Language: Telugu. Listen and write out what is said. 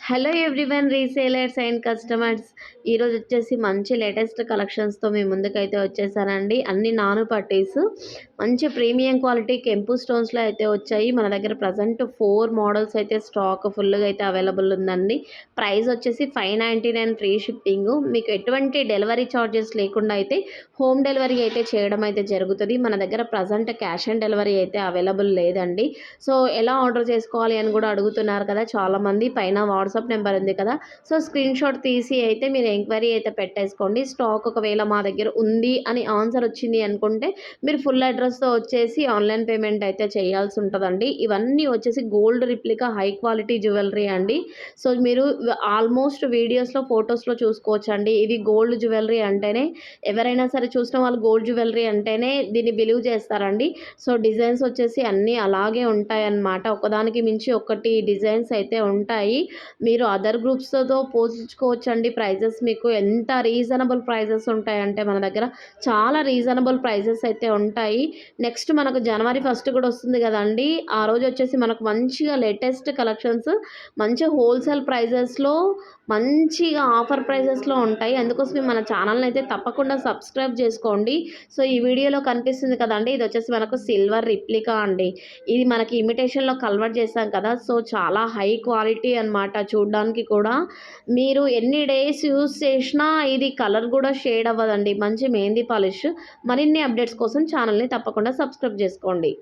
Hello everyone resellers and customers. ఈరోజు వచ్చేసి మంచి లేటెస్ట్ కలెక్షన్స్తో మీ ముందుకైతే వచ్చేసానండి. అన్ని నాను పట్టీస్ మంచి ప్రీమియం క్వాలిటీ కెంపు స్టోన్స్లో అయితే వచ్చాయి. మన దగ్గర ప్రజెంట్ 4 మోడల్స్ అయితే స్టాక్ ఫుల్గా అయితే అవైలబుల్ ఉందండి. ప్రైస్ వచ్చేసి 599 ఫ్రీ షిప్పింగ్. మీకు ఎటువంటి డెలివరీ ఛార్జెస్ లేకుండా అయితే హోమ్ డెలివరీ అయితే చేయడం అయితే జరుగుతుంది. మన దగ్గర ప్రజెంట్ క్యాష్ ఆన్ డెలివరీ అయితే అవైలబుల్ లేదండి. సో ఎలా ఆర్డర్ చేసుకోవాలి అని కూడా అడుగుతున్నారు కదా చాలామంది. పైన వాట్సాప్ నెంబర్ ఉంది కదా, సో స్క్రీన్ షాట్ తీసి అయితే మీరు ఎంక్వైరీ అయితే పెట్టేసుకోండి. స్టాక్ ఒకవేళ మా దగ్గర ఉంది అని ఆన్సర్ వచ్చింది అనుకుంటే మీరు ఫుల్ అడ్రస్తో వచ్చేసి ఆన్లైన్ పేమెంట్ అయితే చేయాల్సి ఉంటుందండి. ఇవన్నీ వచ్చేసి gold replica high quality jewellery అండి. సో మీరు ఆల్మోస్ట్ వీడియోస్లో ఫొటోస్లో చూసుకోవచ్చండి. ఇది గోల్డ్ జ్యువెలరీ అంటేనే ఎవరైనా సరే చూసిన వాళ్ళు గోల్డ్ జ్యువెలరీ అంటేనే దీన్ని బిలీవ్ చేస్తారండి. సో డిజైన్స్ వచ్చేసి అన్నీ అలాగే ఉంటాయన్నమాట. ఒకదానికి మించి ఒకటి డిజైన్స్ అయితే ఉంటాయి. మీరు అదర్ గ్రూప్స్‌తో పోల్చుకోవచ్చండి. ప్రైజెస్ మీకు ఎంత రీజనబుల్ ప్రైజెస్ ఉంటాయంటే మన దగ్గర చాలా రీజనబుల్ ప్రైజెస్ అయితే ఉంటాయి. నెక్స్ట్ మనకు జనవరి 1 కూడా వస్తుంది కదండీ! ఆ రోజు వచ్చేసి మనకు మంచిగా లేటెస్ట్ కలెక్షన్స్ మంచి హోల్‌సేల్ ప్రైజెస్‌లో మంచిగా ఆఫర్ ప్రైజెస్‌లో ఉంటాయి. అందుకోసమే మన ఛానల్‌ని అయితే తప్పకుండా సబ్స్క్రైబ్ చేసుకోండి. సో ఈ వీడియోలో కనిపిస్తుంది కదండీ! ఇది వచ్చేసి మనకు సిల్వర్ రిప్లికా అండి. ఇది మనకి ఇమిటేషన్‌లో కన్వర్ట్ చేశాం కదా! సో చాలా హై క్వాలిటీ అన్నమాట. చూడ్డానికి కూడా మీరు ఎన్ని డేస్ యూజ్ చేసినా ఇది కలర్ కూడా షేడ్ అవ్వదండి. మంచి మెహందీ పాలిష్. మరిన్ని అప్డేట్స్ కోసం ఛానల్‌ని తప్పకుండా సబ్స్క్రైబ్ చేసుకోండి.